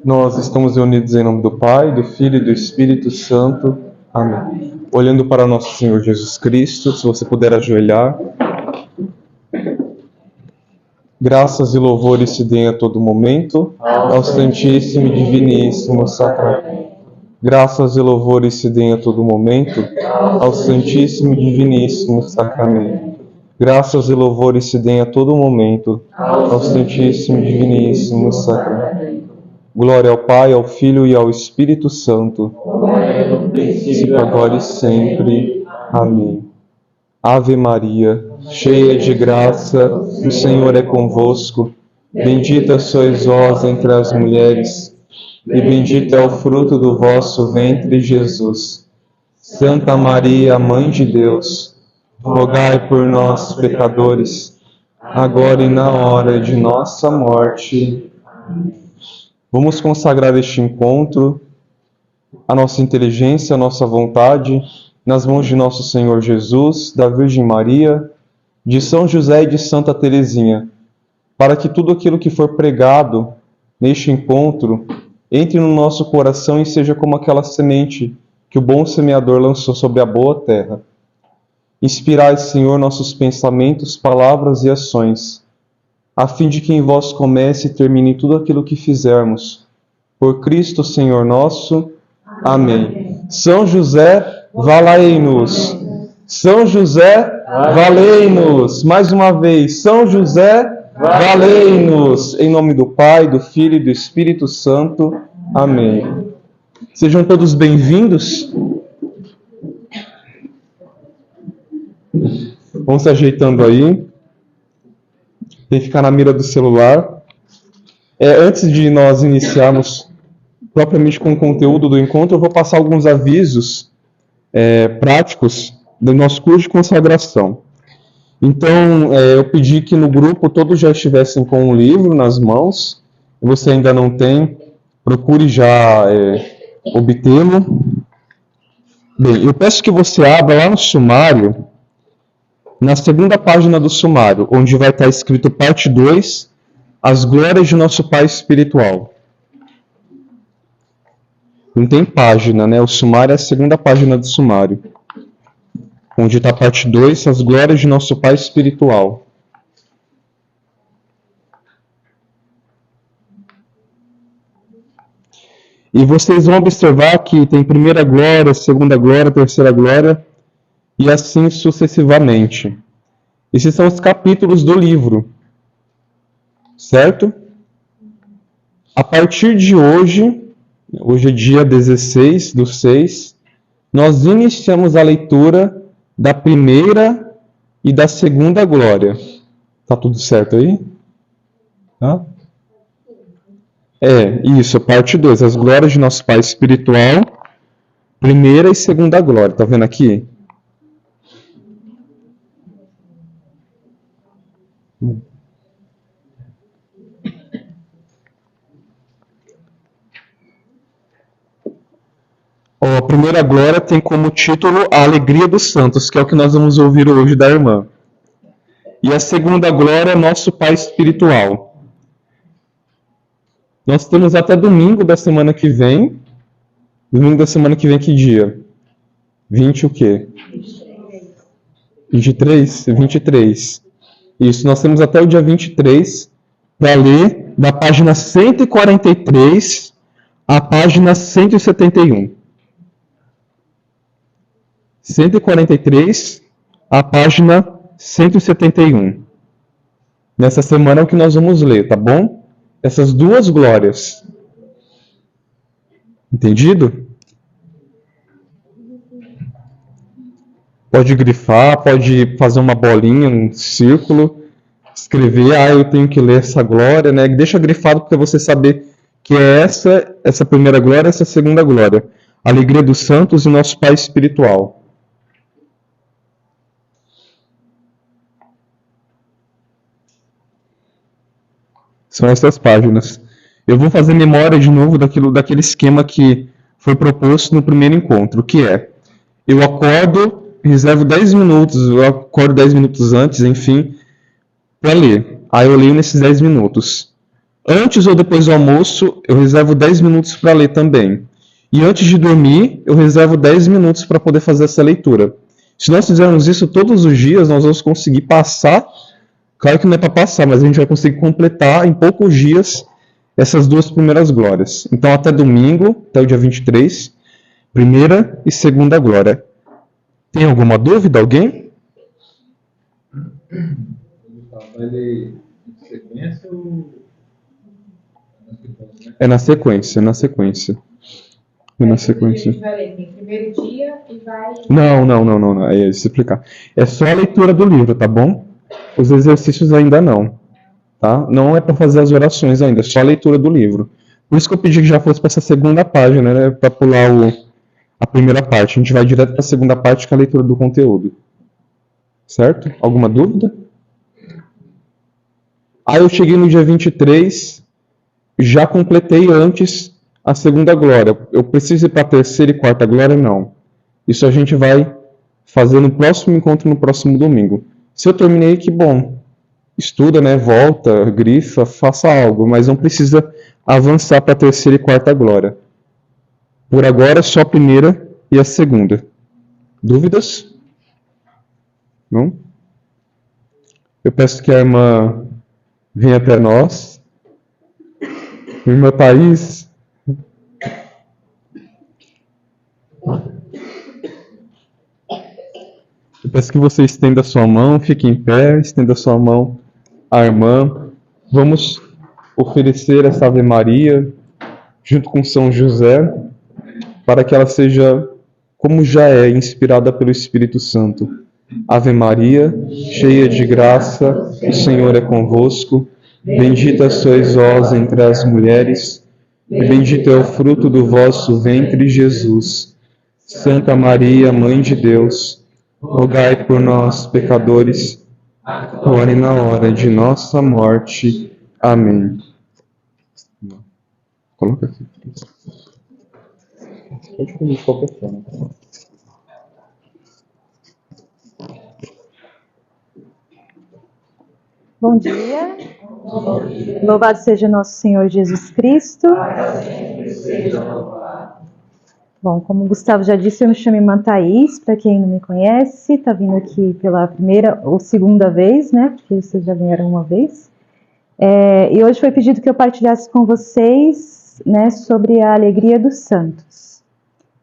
Nós estamos reunidos em nome do Pai, do Filho e do Espírito Santo. Amém. Olhando para nosso Senhor Jesus Cristo, se você puder ajoelhar. Graças e louvores se deem a todo momento ao Santíssimo e Diviníssimo Sacramento. Graças e louvores se deem a todo momento ao Santíssimo e Diviníssimo Sacramento. Graças e louvores se deem a todo momento ao Santíssimo e Diviníssimo Sacramento. Glória ao Pai, ao Filho e ao Espírito Santo, agora e sempre. Amém. Ave Maria, cheia de graça, o Senhor é convosco. Bendita sois vós entre as mulheres, e bendito é o fruto do vosso ventre, Jesus. Santa Maria, Mãe de Deus, rogai por nós, pecadores, agora e na hora de nossa morte. Vamos consagrar este encontro, a nossa inteligência, a nossa vontade, nas mãos de nosso Senhor Jesus, da Virgem Maria, de São José e de Santa Teresinha, para que tudo aquilo que for pregado neste encontro entre no nosso coração e seja como aquela semente que o bom semeador lançou sobre a boa terra. Inspirai, Senhor, nossos pensamentos, palavras e ações, a fim de que em vós comece e termine tudo aquilo que fizermos. Por Cristo, Senhor nosso. Amém. São José, valei-nos. São José, valei-nos. Mais uma vez, São José, valei-nos. Em nome do Pai, do Filho e do Espírito Santo. Amém. Sejam todos bem-vindos. Vão se ajeitando aí. Tem que ficar na mira do celular. Antes de nós iniciarmos propriamente com o conteúdo do encontro, eu vou passar alguns avisos práticos do nosso curso de consagração. Então, eu pedi que no grupo todos já estivessem com um livro nas mãos. Se você ainda não tem, procure já obtê-lo. Bem, eu peço que você abra lá no sumário, na segunda página do sumário, onde vai estar escrito parte 2, as glórias de nosso Pai espiritual. Não tem página, né? O sumário é a segunda página do sumário, onde está a parte 2, as glórias de nosso Pai espiritual. E vocês vão observar que tem primeira glória, segunda glória, terceira glória, e assim sucessivamente. Esses são os capítulos do livro, certo? A partir de hoje é dia 16/6, nós iniciamos a leitura da primeira e da segunda glória. Tá tudo certo aí? Tá? Isso, parte 2, as glórias de nosso Pai espiritual, primeira e segunda glória. Tá vendo aqui? A primeira glória tem como título A Alegria dos Santos, que é o que nós vamos ouvir hoje da irmã. E a segunda glória é Nosso Pai Espiritual. Nós temos até domingo da semana que vem. Domingo da semana que vem, que dia? 20 o quê? 23? 23. Isso, nós temos até o dia 23 para ler da página 143 à página 171. 143 à página 171. Nessa semana é o que nós vamos ler, tá bom? Essas duas glórias. Entendido? Pode grifar, pode fazer uma bolinha, um círculo, escrever, eu tenho que ler essa glória, né? Deixa grifado para você saber que é essa primeira glória, essa segunda glória. Alegria dos Santos e Nosso Pai Espiritual. São essas páginas. Eu vou fazer memória de novo daquele esquema que foi proposto no primeiro encontro, que é, eu acordo, reservo 10 minutos, eu acordo 10 minutos antes, enfim, para ler. Aí eu leio nesses 10 minutos. Antes ou depois do almoço, eu reservo 10 minutos para ler também. E antes de dormir, eu reservo 10 minutos para poder fazer essa leitura. Se nós fizermos isso todos os dias, nós vamos conseguir passar. Claro que não é para passar, mas a gente vai conseguir completar em poucos dias essas duas primeiras glórias. Então, até domingo, até o dia 23, primeira e segunda glória. Tem alguma dúvida, alguém? Ele em sequência ou É na sequência, é na sequência. É na sequência. A gente vai ler no primeiro dia e vai... Não. É isso, explicar. É só a leitura do livro, tá bom? Os exercícios ainda não. Tá? Não é para fazer as orações ainda, é só a leitura do livro. Por isso que eu pedi que já fosse para essa segunda página, né? Para pular a primeira parte. A gente vai direto para a segunda parte, que é a leitura do conteúdo. Certo? Alguma dúvida? Aí eu cheguei no dia 23, já completei antes a segunda glória. Eu preciso ir para a terceira e quarta glória? Não. Isso a gente vai fazer no próximo encontro, no próximo domingo. Se eu terminei, que bom. Estuda, né? Volta, grifa, faça algo, mas não precisa avançar para a terceira e quarta glória. Por agora, só a primeira e a segunda. Dúvidas? Não? Eu peço que a irmã venha até nós. Irmã Thaís. Eu peço que você estenda a sua mão, fique em pé, estenda a sua mão à irmã. Vamos oferecer essa Ave Maria junto com São José, para que ela seja, como já é, inspirada pelo Espírito Santo. Ave Maria, cheia de graça, o Senhor é convosco. Bendita sois vós entre as mulheres, e bendito é o fruto do vosso ventre, Jesus. Santa Maria, Mãe de Deus, rogai por nós, pecadores, agora e na hora de nossa morte. Amém. Coloca aqui. Pode comer de qualquer forma. Bom dia. Louvado seja nosso Senhor Jesus Cristo. Bom, como o Gustavo já disse, eu me chamo irmã Thaís, para quem não me conhece, está vindo aqui pela primeira ou segunda vez, né? Porque vocês já vieram uma vez. E hoje foi pedido que eu partilhasse com vocês, né, sobre a alegria dos santos.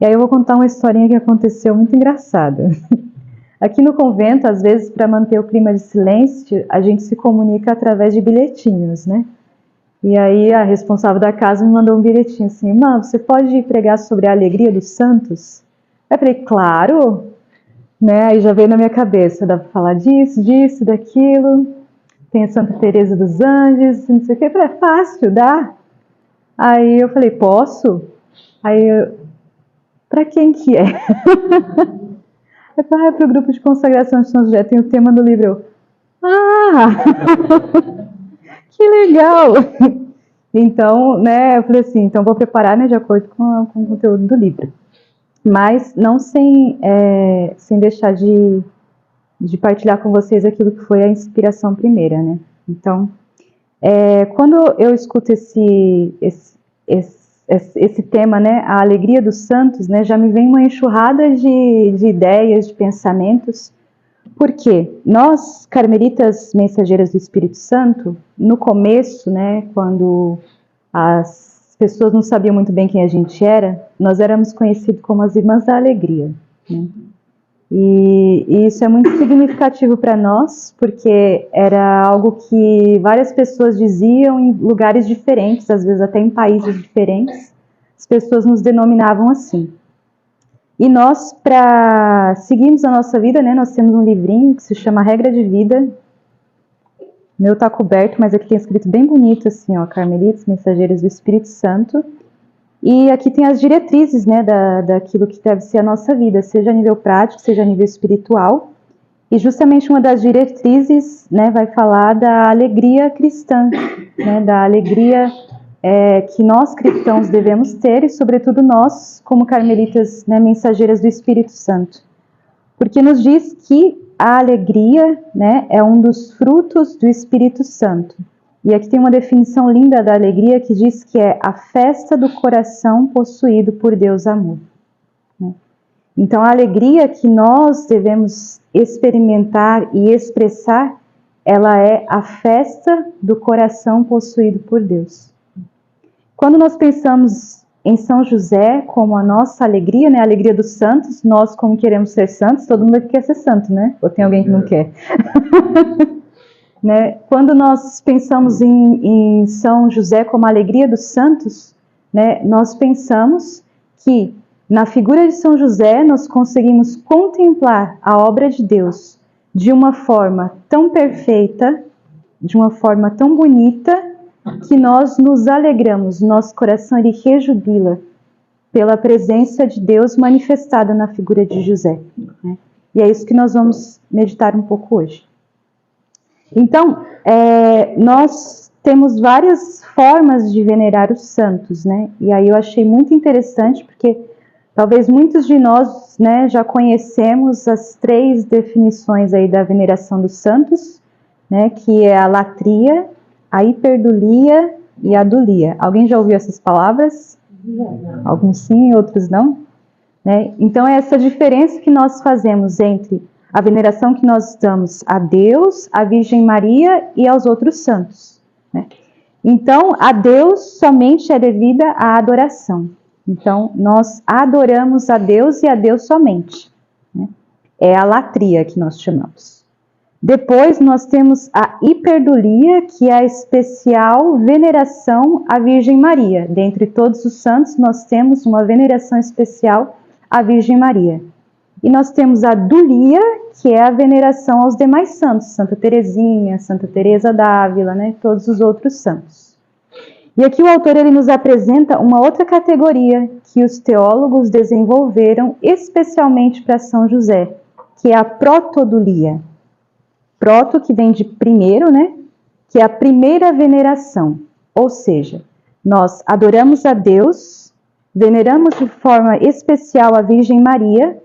E aí eu vou contar uma historinha que aconteceu muito engraçada. Aqui no convento, às vezes, para manter o clima de silêncio, a gente se comunica através de bilhetinhos, né? E aí a responsável da casa me mandou um bilhetinho assim: irmã, você pode pregar sobre a alegria dos santos? Eu falei, claro! Né? Aí já veio na minha cabeça, dá para falar disso, daquilo. Tem a Santa Teresa dos Anjos, não sei o que. Eu falei, é fácil, dá? Aí eu falei, posso? Aí, para quem que é? Eu falei, para o grupo de consagração de São José, tem o tema do livro. Que legal! Então, né, eu falei assim, então vou preparar, né, de acordo com o conteúdo do livro. Mas não sem deixar de partilhar com vocês aquilo que foi a inspiração primeira, né? Então, quando eu escuto esse tema, né, a alegria dos santos, né, já me vem uma enxurrada de ideias, de pensamentos, porque nós, carmelitas mensageiras do Espírito Santo, no começo, né, quando as pessoas não sabiam muito bem quem a gente era, nós éramos conhecidos como as Irmãs da Alegria, né? E isso é muito significativo para nós, porque era algo que várias pessoas diziam em lugares diferentes, às vezes até em países diferentes, as pessoas nos denominavam assim. E nós, para seguirmos a nossa vida, né, nós temos um livrinho que se chama Regra de Vida. O meu está coberto, mas aqui tem escrito bem bonito assim, ó, Carmelitas, Mensageiros do Espírito Santo. E aqui tem as diretrizes, né, daquilo que deve ser a nossa vida, seja a nível prático, seja a nível espiritual. E justamente uma das diretrizes, né, vai falar da alegria cristã, né, da alegria que nós cristãos devemos ter, e sobretudo nós, como carmelitas, né, mensageiras do Espírito Santo. Porque nos diz que a alegria, né, é um dos frutos do Espírito Santo. E aqui tem uma definição linda da alegria que diz que é a festa do coração possuído por Deus amor. Então, a alegria que nós devemos experimentar e expressar, ela é a festa do coração possuído por Deus. Quando nós pensamos em São José como a nossa alegria, né, a alegria dos santos, nós como queremos ser santos, todo mundo aqui quer ser santo, né? Ou tem alguém que não quer? Né? Quando nós pensamos em São José como a alegria dos santos, né, nós pensamos que na figura de São José nós conseguimos contemplar a obra de Deus de uma forma tão perfeita, de uma forma tão bonita, que nós nos alegramos, nosso coração ele rejubila pela presença de Deus manifestada na figura de José. Né? E é isso que nós vamos meditar um pouco hoje. Então, nós temos várias formas de venerar os santos, né? E aí eu achei muito interessante, porque talvez muitos de nós, né, já conhecemos as 3 definições aí da veneração dos santos, né, que é a latria, a hiperdulia e a dulia. Alguém já ouviu essas palavras? Não. Alguns sim, outros não. Né? Então, é essa diferença que nós fazemos entre a veneração que nós damos a Deus, à Virgem Maria e aos outros santos. Né? Então, a Deus somente é devida a adoração. Então, nós adoramos a Deus e a Deus somente. Né? É a latria que nós chamamos. Depois, nós temos a hiperdulia, que é a especial veneração à Virgem Maria. Dentre todos os santos, nós temos uma veneração especial à Virgem Maria. E nós temos a dulia, que é a veneração aos demais santos, Santa Teresinha, Santa Teresa d'Ávila, né, todos os outros santos. E aqui o autor ele nos apresenta uma outra categoria que os teólogos desenvolveram especialmente para São José, que é a protodulia. Proto, que vem de primeiro, né, que é a primeira veneração, ou seja, nós adoramos a Deus, veneramos de forma especial a Virgem Maria,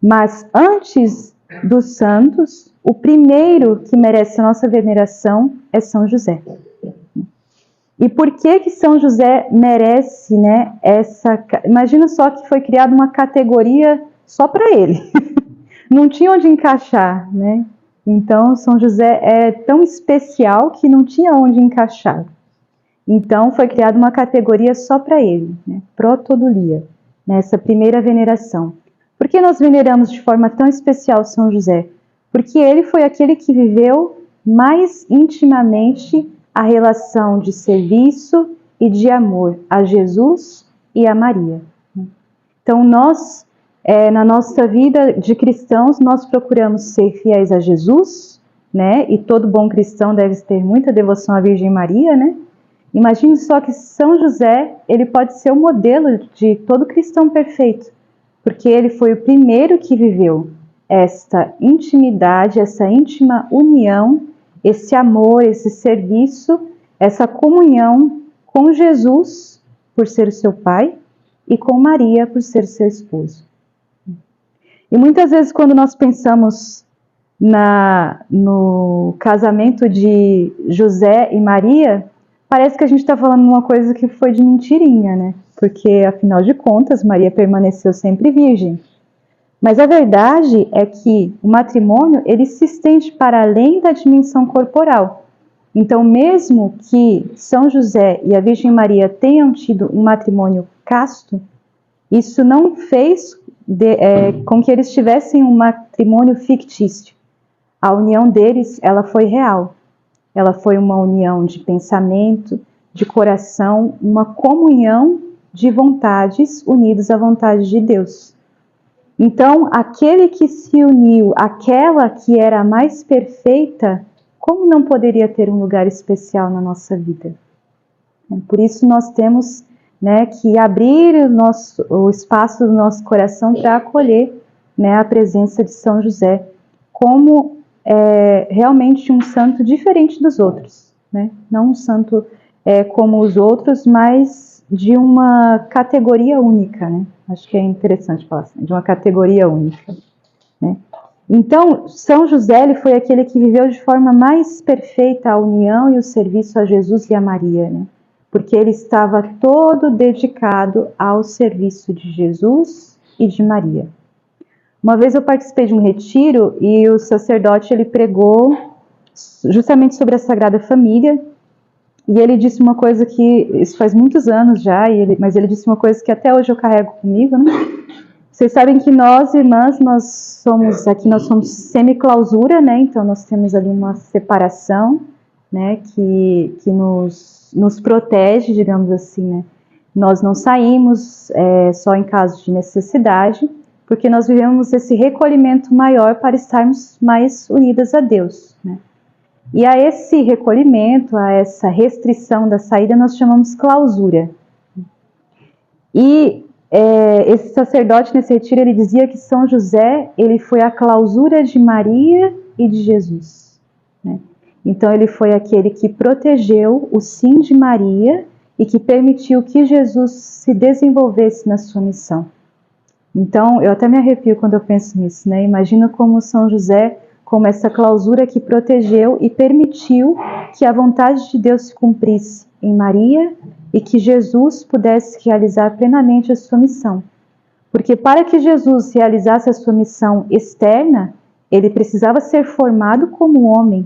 mas antes dos santos, o primeiro que merece a nossa veneração é São José. E por que São José merece, né, essa... Imagina só que foi criada uma categoria só para ele. Não tinha onde encaixar, né? Então, São José é tão especial que não tinha onde encaixar. Então, foi criada uma categoria só para ele, né? Protodulia, nessa primeira veneração. Por que nós veneramos de forma tão especial São José? Porque ele foi aquele que viveu mais intimamente a relação de serviço e de amor a Jesus e a Maria. Então, nós, na nossa vida de cristãos, nós procuramos ser fiéis a Jesus, né? E todo bom cristão deve ter muita devoção à Virgem Maria, né? Imagine só que São José, ele pode ser o modelo de todo cristão perfeito, porque ele foi o primeiro que viveu esta intimidade, essa íntima união, esse amor, esse serviço, essa comunhão com Jesus, por ser o seu pai, e com Maria, por ser seu esposo. E muitas vezes, quando nós pensamos no casamento de José e Maria, parece que a gente está falando uma coisa que foi de mentirinha, né? Porque, afinal de contas, Maria permaneceu sempre virgem. Mas a verdade é que o matrimônio, ele se estende para além da dimensão corporal. Então, mesmo que São José e a Virgem Maria tenham tido um matrimônio casto, isso não fez com que eles tivessem um matrimônio fictício. A união deles, ela foi real. Ela foi uma união de pensamento, de coração, uma comunhão de vontades unidas à vontade de Deus. Então, aquele que se uniu, aquela que era a mais perfeita, como não poderia ter um lugar especial na nossa vida? Por isso nós temos, né, que abrir o espaço do nosso coração para acolher, né, a presença de São José como realmente um santo diferente dos outros, né? Não um santo como os outros, mas de uma categoria única, né? Acho que é interessante falar assim, de uma categoria única, né? Então, São José ele foi aquele que viveu de forma mais perfeita a união e o serviço a Jesus e a Maria, né? Porque ele estava todo dedicado ao serviço de Jesus e de Maria. Uma vez eu participei de um retiro e o sacerdote ele pregou justamente sobre a Sagrada Família, e ele disse uma coisa que, isso faz muitos anos já, mas ele disse uma coisa que até hoje eu carrego comigo, né? Vocês sabem que nós, irmãs, nós somos semi-clausura, né? Então nós temos ali uma separação, né? Que nos protege, digamos assim, né? Nós não saímos só em caso de necessidade, porque nós vivemos esse recolhimento maior para estarmos mais unidas a Deus, né? E a esse recolhimento, a essa restrição da saída, nós chamamos clausura. E esse sacerdote nesse retiro, ele dizia que São José, ele foi a clausura de Maria e de Jesus, né? Então ele foi aquele que protegeu o sim de Maria e que permitiu que Jesus se desenvolvesse na sua missão. Então, eu até me arrepio quando eu penso nisso, né? Imagina como São José, como essa clausura que protegeu e permitiu que a vontade de Deus se cumprisse em Maria e que Jesus pudesse realizar plenamente a sua missão. Porque para que Jesus realizasse a sua missão externa, ele precisava ser formado como homem,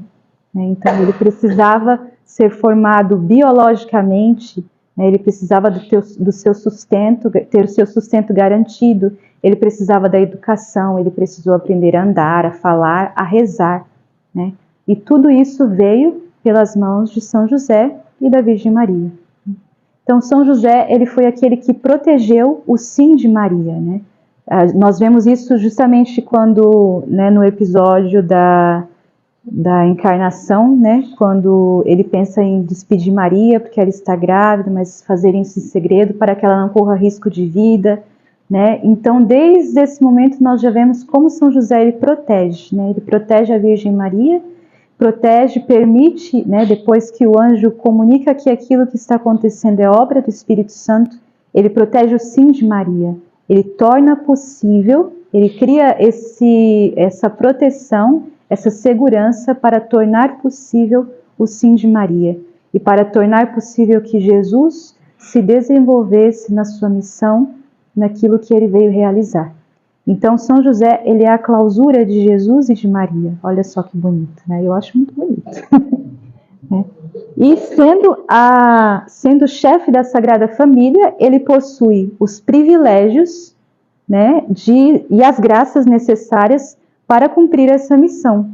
né? Então, ele precisava ser formado biologicamente, né? Ele precisava do seu sustento, ter o seu sustento garantido, ele precisava da educação, ele precisou aprender a andar, a falar, a rezar, né? E tudo isso veio pelas mãos de São José e da Virgem Maria. Então, São José, ele foi aquele que protegeu o sim de Maria, né? Nós vemos isso justamente quando, né, no episódio da encarnação, né, quando ele pensa em despedir Maria, porque ela está grávida, mas fazer isso em segredo para que ela não corra risco de vida, né? Então, desde esse momento, nós já vemos como São José ele protege, né? Ele protege a Virgem Maria, protege, permite, né, depois que o anjo comunica que aquilo que está acontecendo é obra do Espírito Santo, ele protege o sim de Maria, ele torna possível, ele cria essa proteção, essa segurança para tornar possível o sim de Maria e para tornar possível que Jesus se desenvolvesse na sua missão, naquilo que ele veio realizar. Então, São José, ele é a clausura de Jesus e de Maria. Olha só que bonito, né? Eu acho muito bonito. Né? E sendo chefe da Sagrada Família, ele possui os privilégios, né, e as graças necessárias para cumprir essa missão,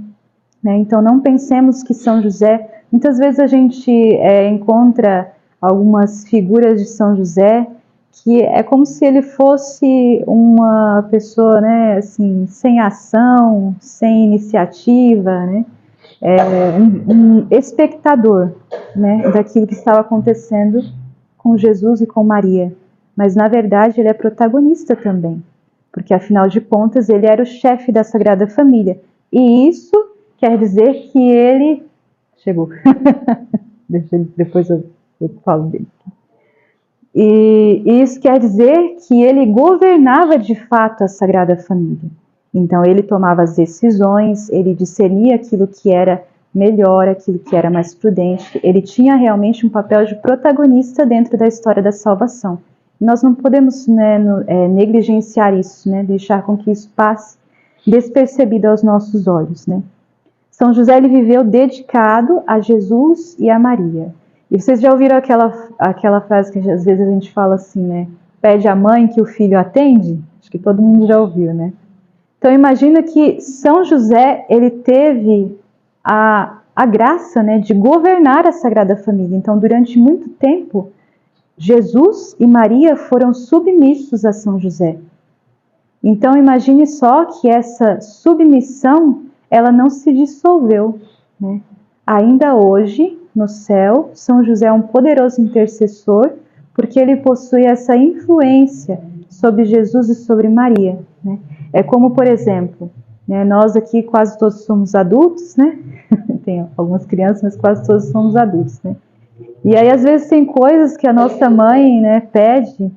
né? Então, não pensemos que São José... Muitas vezes a gente encontra algumas figuras de São José que é como se ele fosse uma pessoa, né, assim, sem ação, sem iniciativa, né, um espectador, né, daquilo que estava acontecendo com Jesus e com Maria. Mas, na verdade, ele é protagonista também, porque, afinal de contas, ele era o chefe da Sagrada Família. E isso quer dizer que ele... Chegou. Depois eu falo dele. E isso quer dizer que ele governava de fato a Sagrada Família. Então ele tomava as decisões, ele discernia aquilo que era melhor, aquilo que era mais prudente. Ele tinha realmente um papel de protagonista dentro da história da salvação. Nós não podemos, né, negligenciar isso, né, deixar com que isso passe despercebido aos nossos olhos, né? São José ele viveu dedicado a Jesus e a Maria. E vocês já ouviram aquela frase que às vezes a gente fala assim, né? Pede à mãe que o filho atende? Acho que todo mundo já ouviu, né? Então imagina que São José, ele teve a graça, né, de governar a Sagrada Família. Então durante muito tempo, Jesus e Maria foram submissos a São José. Então imagine só que essa submissão, ela não se dissolveu, né? Ainda hoje, no céu, São José é um poderoso intercessor, porque ele possui essa influência sobre Jesus e sobre Maria, né? É como, por exemplo, né, nós aqui quase todos somos adultos, né? Tem algumas crianças, mas quase todos somos adultos, né? E aí, às vezes, tem coisas que a nossa mãe, né, pede,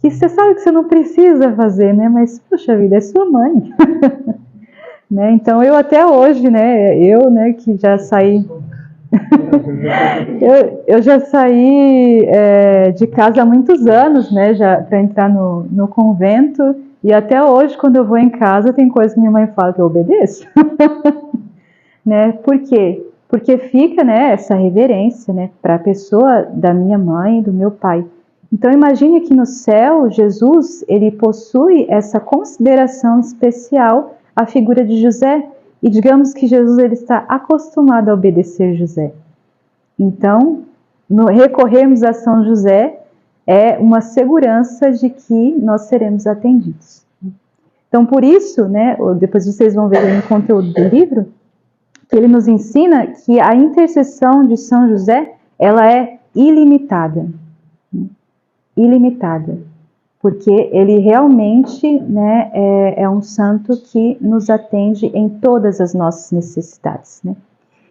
que você sabe que você não precisa fazer, né? Mas, poxa vida, é sua mãe. né? Então eu até hoje, né, né, que já saí, eu já saí de casa há muitos anos, né, já para entrar no convento, e até hoje quando eu vou em casa tem coisa que minha mãe fala que eu obedeço, né? Por quê? Porque fica, né, essa reverência, né, para a pessoa da minha mãe e do meu pai. Então imagine que no céu Jesus ele possui essa consideração especial à figura de José, e digamos que Jesus ele está acostumado a obedecer José. Então, recorrermos a São José é uma segurança de que nós seremos atendidos. Então, por isso, né, depois vocês vão ver no conteúdo do livro, que ele nos ensina que a intercessão de São José, ela é ilimitada. Ilimitada. Porque ele realmente, né, é um santo que nos atende em todas as nossas necessidades, né?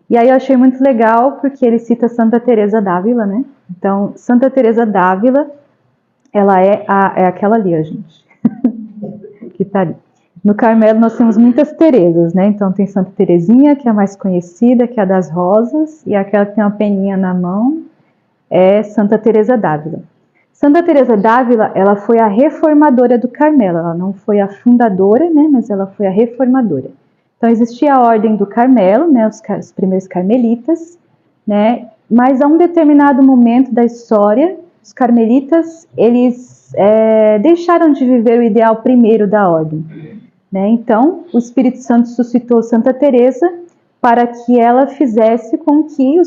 E aí eu achei muito legal porque ele cita Santa Teresa d'Ávila, né? Então, Santa Teresa d'Ávila, ela é aquela ali, ó, gente, que tá ali. No Carmelo nós temos muitas Teresas, né? Então tem Santa Teresinha, que é a mais conhecida, que é a das rosas, e aquela que tem uma peninha na mão é Santa Teresa d'Ávila. Santa Teresa d'Ávila, ela foi a reformadora do Carmelo, ela não foi a fundadora, né? Mas ela foi a reformadora. Então existia a ordem do Carmelo, né? Os primeiros carmelitas, né? Mas a um determinado momento da história, os carmelitas, eles deixaram de viver o ideal primeiro da ordem. Né? Então, o Espírito Santo suscitou Santa Teresa para que ela fizesse com que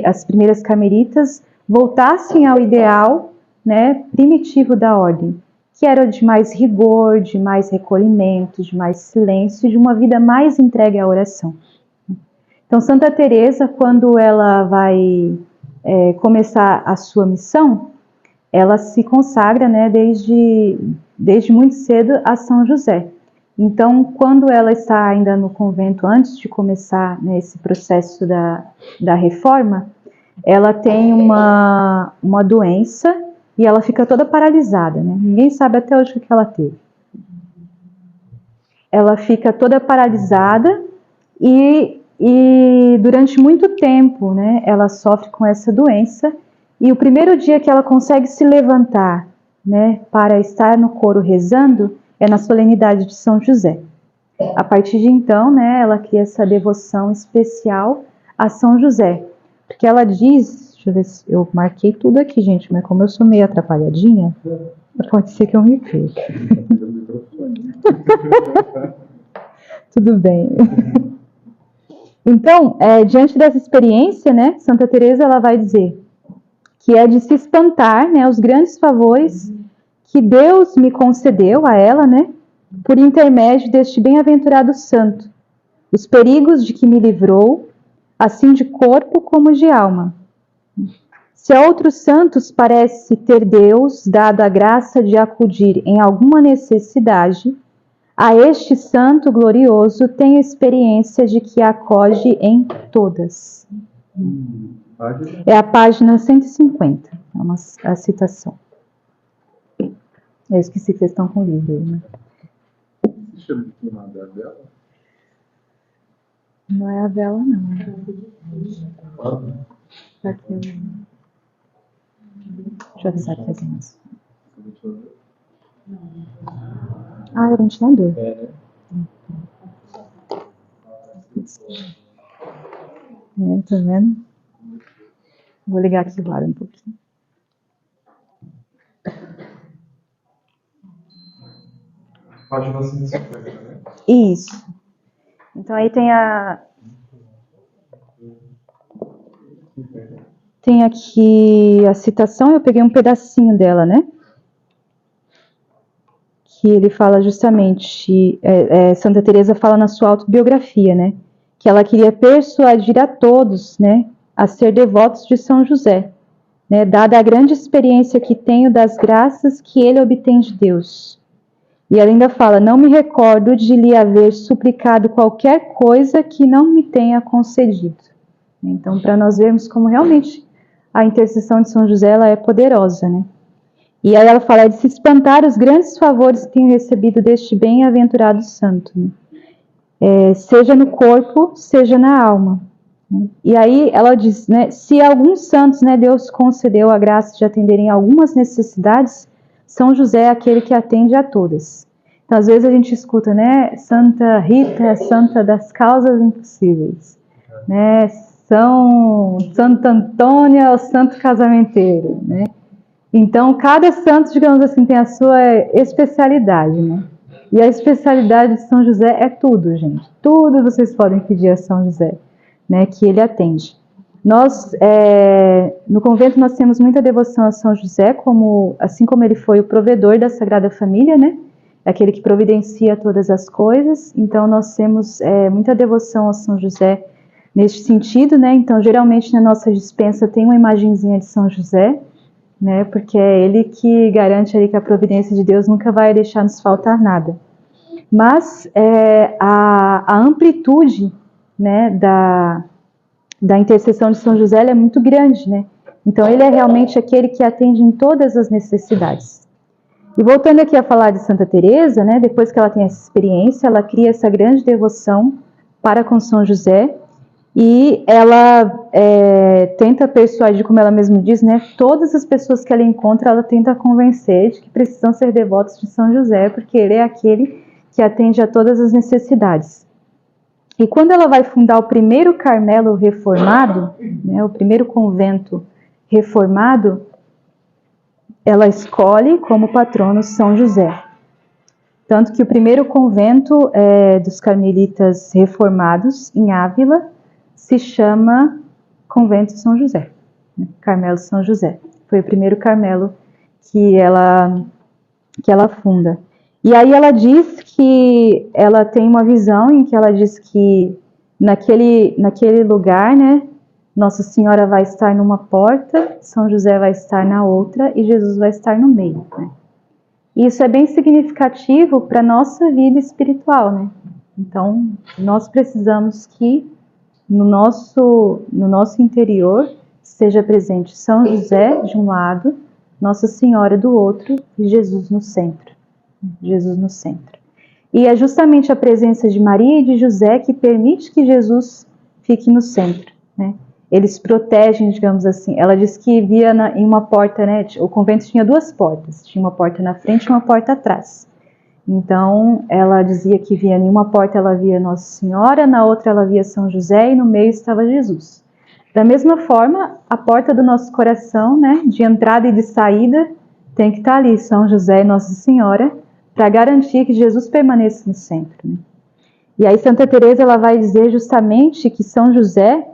as primeiras carmelitas voltassem ao ideal, né, primitivo da ordem, que era de mais rigor, de mais recolhimento, de mais silêncio, de uma vida mais entregue à oração. Então, Santa Teresa, quando ela vai começar a sua missão, ela se consagra, né, desde muito cedo a São José. Então, quando ela está ainda no convento, antes de começar, né, esse processo da reforma, ela tem uma doença e ela fica toda paralisada, né? Ninguém sabe até hoje o que ela teve. Ela fica toda paralisada e durante muito tempo, né, ela sofre com essa doença. E o primeiro dia que ela consegue se levantar, né, para estar no coro rezando, é na solenidade de São José. A partir de então, né, ela cria essa devoção especial a São José. Porque ela diz, deixa eu ver se eu marquei tudo aqui, gente, mas como eu sou meio atrapalhadinha, pode ser que eu me perca. Tudo bem. Então, diante dessa experiência, né, Santa Teresa ela vai dizer que é de se espantar, né, os grandes favores que Deus me concedeu a ela, né, por intermédio deste bem-aventurado santo, os perigos de que me livrou, assim de corpo como de alma. Se a outros santos parece ter Deus dado a graça de acudir em alguma necessidade, a este santo glorioso tenho experiência de que acode em todas. É a página 150, é a citação. Eu esqueci que vocês estão com o livro aí, né? Deixa eu ver uma dela. Não é a vela, não. Tá aqui. Deixa eu avisar aqui as minhas. Ah, é o ventilador. Tá vendo? Vou ligar aqui agora um pouquinho. Página 150, né? Isso. Então aí tem aqui a citação, eu peguei um pedacinho dela, né? Que ele fala justamente, Santa Teresa fala na sua autobiografia, né? Que ela queria persuadir a todos, né, a ser devotos de São José, né, dada a grande experiência que tenho das graças que ele obtém de Deus. E ela ainda fala, não me recordo de lhe haver suplicado qualquer coisa que não me tenha concedido. Então, para nós vermos como realmente a intercessão de São José ela é poderosa, né? E aí ela fala de se espantar os grandes favores que tenho recebido deste bem-aventurado santo, né? seja no corpo, seja na alma. E aí ela diz, né, se alguns santos, né, Deus concedeu a graça de atenderem algumas necessidades, São José é aquele que atende a todas. Então, às vezes a gente escuta, né, Santa Rita é a santa das causas impossíveis, né, Santo Antônio é o santo casamenteiro, né. Então, cada santo, digamos assim, tem a sua especialidade, né. E a especialidade de São José é tudo, gente. Tudo vocês podem pedir a São José, né, que ele atende. Nós, no convento, nós temos muita devoção a São José, assim como ele foi o provedor da Sagrada Família, né, aquele que providencia todas as coisas. Então, nós temos muita devoção a São José neste sentido, né. Então, geralmente na nossa dispensa tem uma imagenzinha de São José, né, porque é ele que garante ali que a providência de Deus nunca vai deixar nos faltar nada. Mas a amplitude, né, da intercessão de São José é muito grande, né? Então ele é realmente aquele que atende em todas as necessidades. E voltando aqui a falar de Santa Teresa, né, depois que ela tem essa experiência, ela cria essa grande devoção para com São José, e ela tenta persuadir, como ela mesma diz, né, todas as pessoas que ela encontra, ela tenta convencer de que precisam ser devotos de São José, porque ele é aquele que atende a todas as necessidades. E quando ela vai fundar o primeiro Carmelo reformado, né, o primeiro convento reformado, ela escolhe como patrono São José. Tanto que o primeiro convento dos carmelitas reformados, em Ávila, se chama Convento São José, né? Carmelo São José. Foi o primeiro Carmelo que ela funda. E aí ela diz que ela tem uma visão em que ela diz que naquele lugar, né, Nossa Senhora vai estar numa porta, São José vai estar na outra e Jesus vai estar no meio, né? E isso é bem significativo para a nossa vida espiritual, né? Então, nós precisamos que no nosso interior esteja presente São José de um lado, Nossa Senhora do outro e Jesus no centro. Jesus no centro. E é justamente a presença de Maria e de José que permite que Jesus fique no centro, né? Eles protegem, digamos assim. Ela diz que via em uma porta, né? O convento tinha duas portas. Tinha uma porta na frente e uma porta atrás. Então, ela dizia que via em uma porta ela via Nossa Senhora, na outra ela via São José e no meio estava Jesus. Da mesma forma, a porta do nosso coração, né, de entrada e de saída, tem que estar ali, São José e Nossa Senhora, para garantir que Jesus permaneça no centro, né? E aí Santa Teresa ela vai dizer justamente que São José,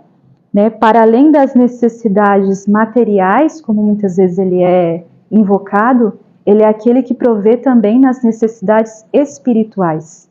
né, para além das necessidades materiais, como muitas vezes ele é invocado, ele é aquele que provê também nas necessidades espirituais.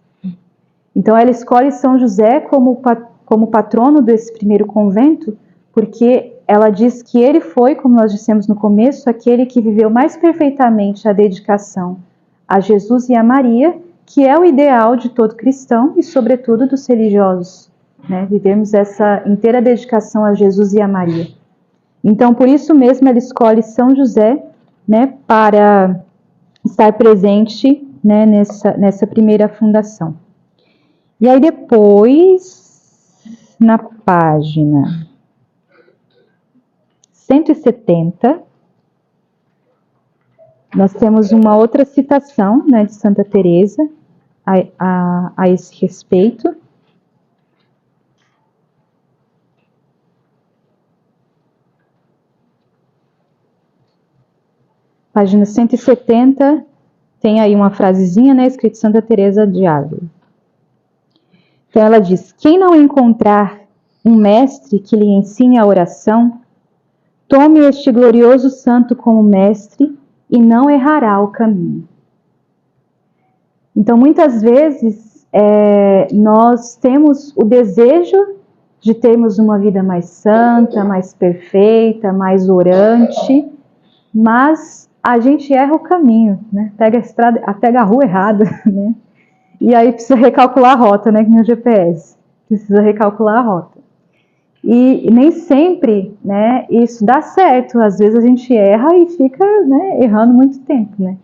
Então ela escolhe São José como patrono desse primeiro convento, porque ela diz que ele foi, como nós dissemos no começo, aquele que viveu mais perfeitamente a dedicação a Jesus e a Maria, que é o ideal de todo cristão e, sobretudo, dos religiosos, né? Vivemos essa inteira dedicação a Jesus e a Maria. Então, por isso mesmo, ela escolhe São José, né, para estar presente, né, nessa primeira fundação. E aí depois, na página 170, nós temos uma outra citação, né, de Santa Teresa a esse respeito. Página 170, tem aí uma frasezinha, né, escrita Santa Teresa de Ávila. Então ela diz: quem não encontrar um mestre que lhe ensine a oração, tome este glorioso santo como mestre e não errará o caminho. Então muitas vezes nós temos o desejo de termos uma vida mais santa, mais perfeita, mais orante, mas a gente erra o caminho, né? Pega a rua errada, né? E aí precisa recalcular a rota, né? Que nem o GPS. Precisa recalcular a rota. E nem sempre, né, isso dá certo. Às vezes a gente erra e fica, né, errando muito tempo, né?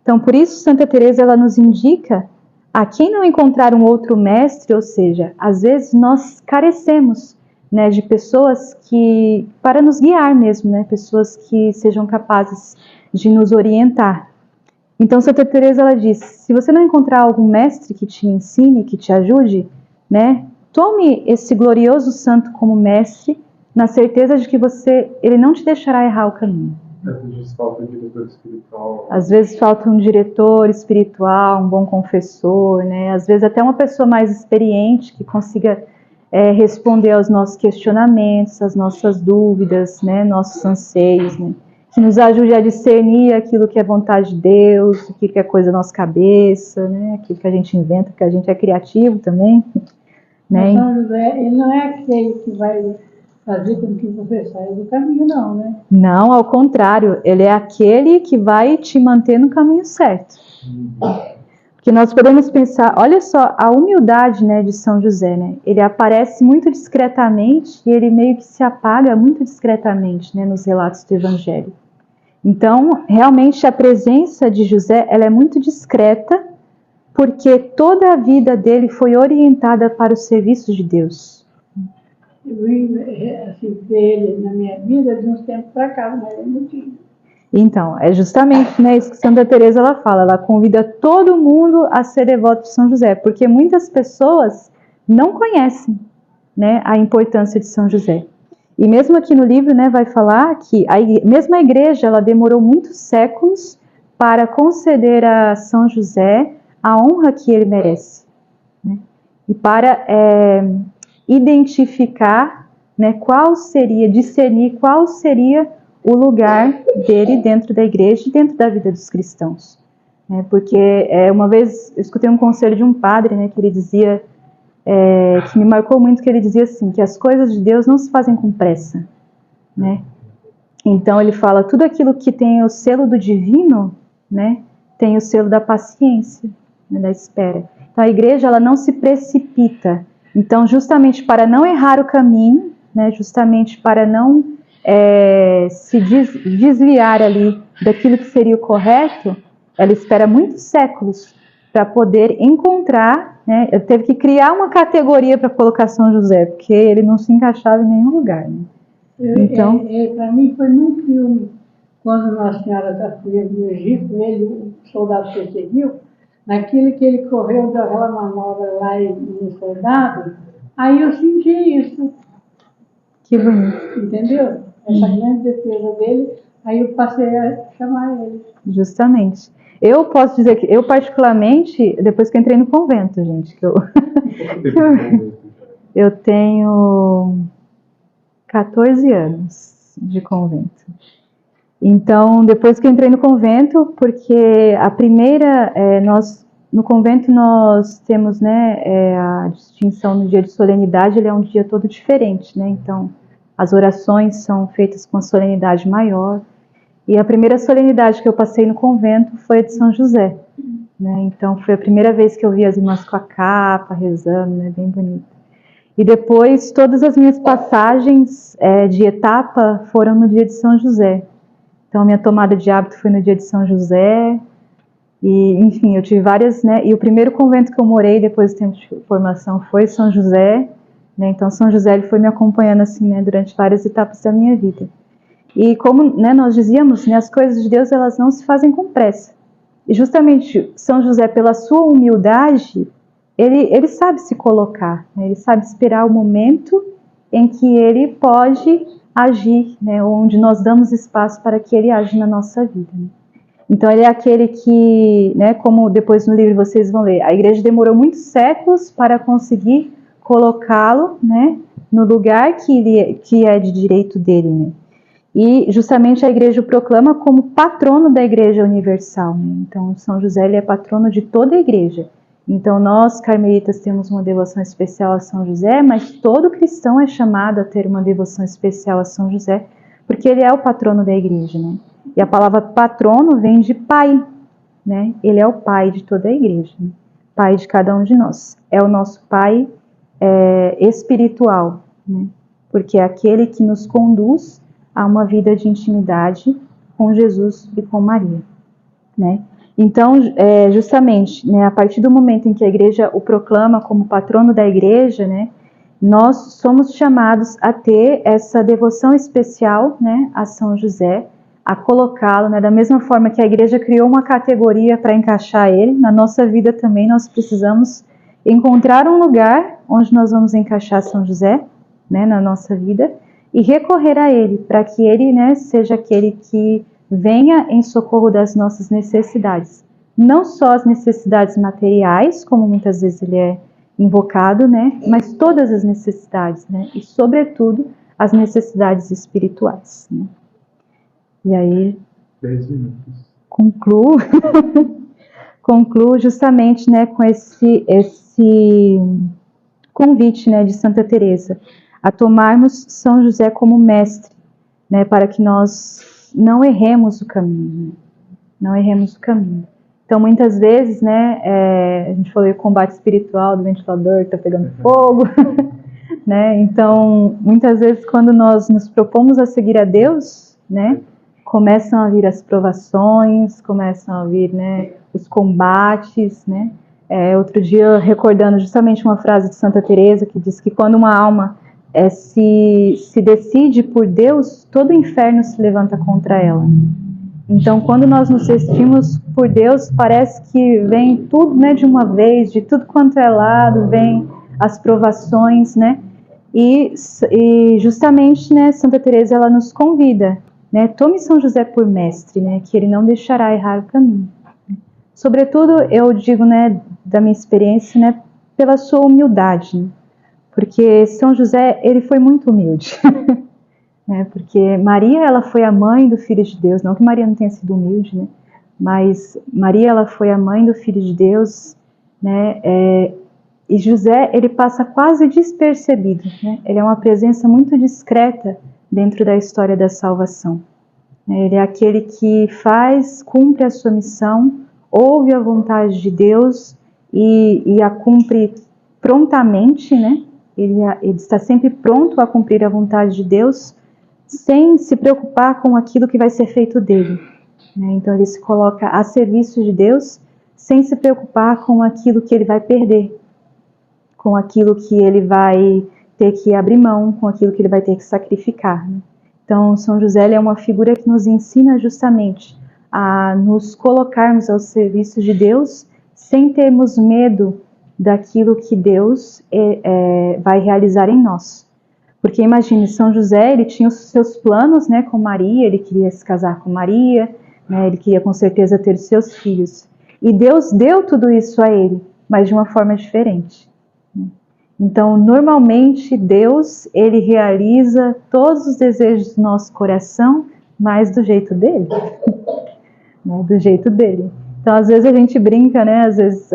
Então, por isso, Santa Teresa ela nos indica a quem não encontrar um outro mestre, ou seja, às vezes nós carecemos, né, de pessoas que, para nos guiar mesmo, né, pessoas que sejam capazes de nos orientar. Então, Santa Teresa, ela diz, se você não encontrar algum mestre que te ensine, que te ajude, né, tome esse glorioso santo como mestre, na certeza de que ele não te deixará errar o caminho. Às vezes falta um diretor espiritual. Às vezes falta um diretor espiritual, um bom confessor, né? Às vezes até uma pessoa mais experiente que consiga responder aos nossos questionamentos, às nossas dúvidas, né? Nossos anseios, né? Que nos ajude a discernir aquilo que é vontade de Deus, o que é coisa da nossa cabeça, né? Aquilo que a gente inventa, que a gente é criativo também, né? São José, ele não é aquele que vai fazer com que você saia do caminho, não, né? Não, ao contrário, ele é aquele que vai te manter no caminho certo. Porque nós podemos pensar, olha só, a humildade, né, de São José, né? Ele aparece muito discretamente e ele meio que se apaga muito discretamente, né, nos relatos do Evangelho. Então, realmente a presença de José, ela é muito discreta, porque toda a vida dele foi orientada para o serviço de Deus. Eu vi assim, ver ele na minha vida de uns tempos para cá, mas eu não tinha. Então, é justamente, né, isso que Santa Teresa ela fala, ela convida todo mundo a ser devoto de São José, porque muitas pessoas não conhecem, né, a importância de São José. E mesmo aqui no livro, né, vai falar que mesmo a igreja ela demorou muitos séculos para conceder a São José a honra que ele merece, né, e para identificar, né, discernir qual seria o lugar dele dentro da igreja e dentro da vida dos cristãos. Né? Porque uma vez eu escutei um conselho de um padre, né, que ele dizia, que me marcou muito, que ele dizia assim, que as coisas de Deus não se fazem com pressa. Né? Então ele fala, tudo aquilo que tem o selo do divino, né, tem o selo da paciência, né, da espera. Então a igreja ela não se precipita. Então justamente para não errar o caminho, né, justamente para não se desviar ali daquilo que seria o correto, ela espera muitos séculos para poder encontrar, né? Eu teve que criar uma categoria para colocar São José, porque ele não se encaixava em nenhum lugar. Né? Então, para mim foi num filme, quando Nossa Senhora da Fúria do Egito, ele, o soldado perseguiu, naquilo que ele correu daquela manobra lá no soldado, aí eu senti isso. Que bonito. Entendeu? Essa grande defesa dele, aí eu passei a chamar ele. Justamente. Eu posso dizer que eu particularmente, depois que eu entrei no convento, gente, que eu tenho 14 anos de convento. Então, depois que eu entrei no convento, porque a primeira, no convento nós temos, né, a distinção no dia de solenidade, ele é um dia todo diferente, né, então as orações são feitas com a solenidade maior. E a primeira solenidade que eu passei no convento foi a de São José. Né? Então foi a primeira vez que eu vi as irmãs com a capa, rezando, né? Bem bonito. E depois todas as minhas passagens de etapa foram no dia de São José. Então a minha tomada de hábito foi no dia de São José. E, enfim, eu tive várias, né? E o primeiro convento que eu morei depois do tempo de formação foi São José. Né? Então São José ele foi me acompanhando assim, né, durante várias etapas da minha vida. E como, né, nós dizíamos, né, as coisas de Deus elas não se fazem com pressa. E justamente São José, pela sua humildade, ele sabe se colocar, né, ele sabe esperar o momento em que ele pode agir, né, onde nós damos espaço para que ele age na nossa vida. Né? Então ele é aquele que, né, como depois no livro vocês vão ler, a igreja demorou muitos séculos para conseguir colocá-lo, né, no lugar que é de direito dele. Né? E justamente a igreja o proclama como patrono da igreja universal. Né? Então São José ele é patrono de toda a igreja. Então nós carmelitas temos uma devoção especial a São José, mas todo cristão é chamado a ter uma devoção especial a São José, porque ele é o patrono da igreja. Né? E a palavra patrono vem de pai. Né? Ele é o pai de toda a igreja, né? Pai de cada um de nós. É o nosso pai espiritual, né? Porque é aquele que nos conduz a uma vida de intimidade com Jesus e com Maria, né? Então, justamente, né, a partir do momento em que a igreja o proclama como patrono da igreja, né, nós somos chamados a ter essa devoção especial, né, a São José, a colocá-lo, né, da mesma forma que a igreja criou uma categoria para encaixar ele, na nossa vida também nós precisamos encontrar um lugar onde nós vamos encaixar São José, né, na nossa vida, e recorrer a ele, para que ele, né, seja aquele que venha em socorro das nossas necessidades. Não só as necessidades materiais, como muitas vezes ele é invocado, né, mas todas as necessidades, né, e sobretudo as necessidades espirituais, né. E aí 10 minutos. concluo justamente, né, com esse convite, né, de Santa Teresa a tomarmos São José como mestre, né, para que nós não erremos o caminho, né, não erremos o caminho. Então, muitas vezes, né, a gente falou o combate espiritual do ventilador que está pegando fogo, né, então, muitas vezes, quando nós nos propomos a seguir a Deus, né, começam a vir as provações, começam a vir, né, os combates, né. Outro dia, recordando justamente uma frase de Santa Teresa que diz que quando uma alma se decide por Deus, todo o inferno se levanta contra ela. Então, quando nós nos decidimos por Deus, parece que vem tudo, né, de uma vez, de tudo quanto é lado, vem as provações, né? E justamente, né, Santa Teresa ela nos convida, né, tome São José por mestre, né, que ele não deixará errar o caminho. Sobretudo, eu digo, né, da minha experiência, né, pela sua humildade, né? Porque São José, ele foi muito humilde, né? Porque Maria, ela foi a mãe do Filho de Deus, não que Maria não tenha sido humilde, né? Mas Maria, ela foi a mãe do Filho de Deus, né? E José, ele passa quase despercebido, né? Ele é uma presença muito discreta dentro da história da salvação. Ele é aquele que cumpre a sua missão, ouve a vontade de Deus e a cumpre prontamente, né? Ele está sempre pronto a cumprir a vontade de Deus, sem se preocupar com aquilo que vai ser feito dele, né? Então ele se coloca a serviço de Deus, sem se preocupar com aquilo que ele vai perder, com aquilo que ele vai ter que abrir mão, com aquilo que ele vai ter que sacrificar, né? Então São José é uma figura que nos ensina justamente a nos colocarmos ao serviço de Deus, sem termos medo daquilo que Deus vai realizar em nós. Porque imagine, São José, ele tinha os seus planos, né, com Maria, ele queria se casar com Maria, né, ele queria com certeza ter os seus filhos. E Deus deu tudo isso a ele, mas de uma forma diferente. Então, normalmente, Deus, ele realiza todos os desejos do nosso coração, mas do jeito dele, né, do jeito dele. Então, às vezes a gente brinca, né? Às vezes,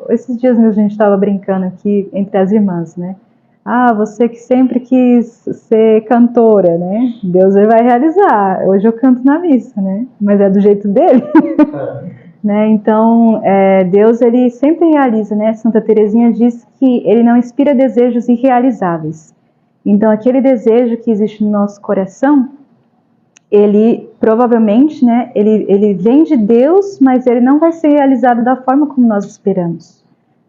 esses dias mesmo a gente estava brincando aqui entre as irmãs, né? Ah, você que sempre quis ser cantora, né? Deus ele vai realizar. Hoje eu canto na missa, né? Mas é do jeito dele, né? Então, Deus ele sempre realiza, né? Santa Teresinha diz que ele não inspira desejos irrealizáveis. Então, aquele desejo que existe no nosso coração, ele provavelmente, né, ele vem de Deus, mas ele não vai ser realizado da forma como nós esperamos,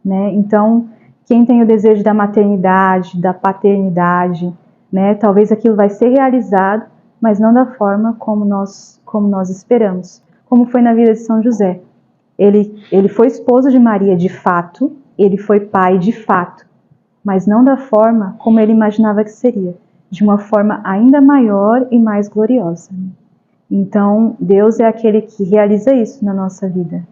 né? Então, quem tem o desejo da maternidade, da paternidade, né, talvez aquilo vai ser realizado, mas não da forma como nós esperamos. Como foi na vida de São José. Ele foi esposo de Maria de fato, ele foi pai de fato, mas não da forma como ele imaginava que seria, de uma forma ainda maior e mais gloriosa. Então, Deus é aquele que realiza isso na nossa vida,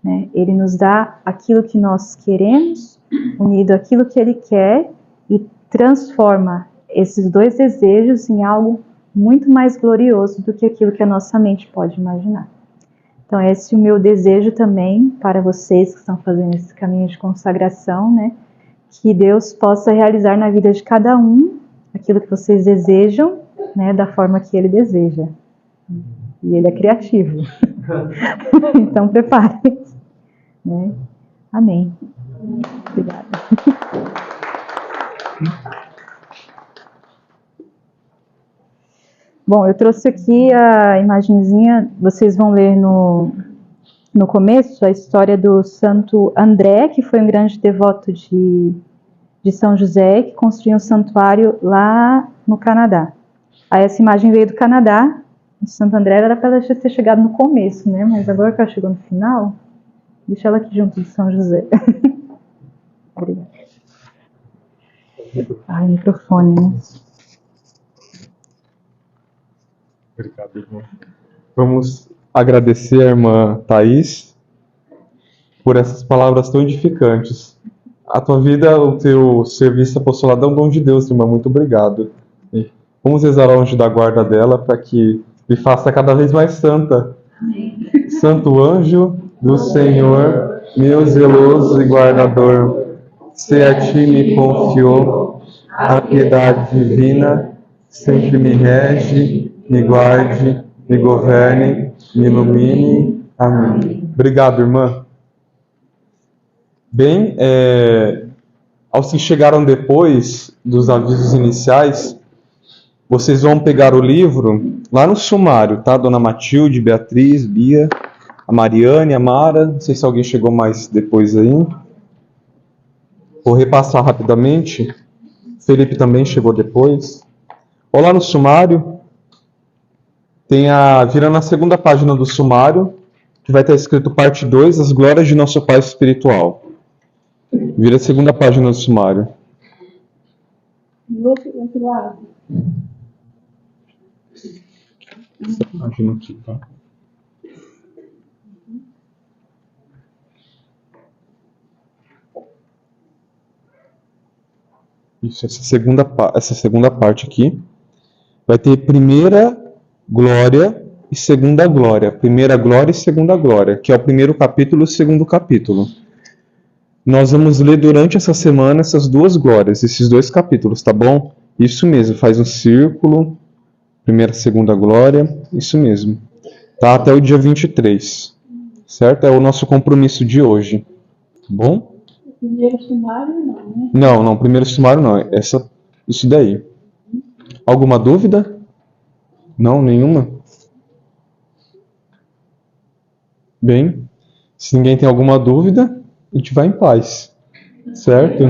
né? Ele nos dá aquilo que nós queremos, unido àquilo que Ele quer, e transforma esses dois desejos em algo muito mais glorioso do que aquilo que a nossa mente pode imaginar. Então, esse é o meu desejo também para vocês que estão fazendo esse caminho de consagração, né? Que Deus possa realizar na vida de cada um aquilo que vocês desejam, né, da forma que Ele deseja. E Ele é criativo. Então, preparem-se, né? Amém. Obrigada. Bom, eu trouxe aqui a imagenzinha, vocês vão ler no no começo a história do Santo André, que foi um grande devoto de São José, que construiu um santuário lá no Canadá. Aí essa imagem veio do Canadá, de Santo André, era para ela ter chegado no começo, né? Mas agora que ela chegou no final, deixa ela aqui junto de São José. Obrigada. Ai, microfone, né? Obrigado, irmão. Vamos agradecer a irmã Thaís por essas palavras tão edificantes. A tua vida, o teu serviço apostolado é um dom de Deus, irmã. Muito obrigado. E vamos rezar ao anjo da guarda dela para que lhe faça cada vez mais santa. Santo anjo do Senhor, meu zeloso e guardador, se a ti me confiou a piedade divina, sempre me rege, me guarde, me governe, me ilumine. Amém. Obrigado, irmã. Bem, aos que chegaram depois dos avisos iniciais, vocês vão pegar o livro lá no sumário, tá? Dona Matilde, Beatriz, Bia, a Mariane, a Mara, não sei se alguém chegou mais depois aí. Vou repassar rapidamente. Felipe também chegou depois. Ou lá no sumário, virando a segunda página do sumário, que vai estar escrito parte 2, as glórias de nosso Pai Espiritual. Vira a segunda página do sumário. Do outro lado. Essa página aqui, tá? Isso, essa segunda parte aqui vai ter primeira glória e segunda glória. Primeira glória e segunda glória, que é o primeiro capítulo e o segundo capítulo. Nós vamos ler durante essa semana essas duas glórias, esses dois capítulos, tá bom? Isso mesmo, faz um círculo, primeira e segunda glória, isso mesmo. Tá? Até o dia 23, certo? É o nosso compromisso de hoje, tá bom? Primeiro sumário, não, né? Não, primeiro sumário não, isso daí. Alguma dúvida? Não, nenhuma? Bem, se ninguém tem alguma dúvida, a gente vai em paz, certo?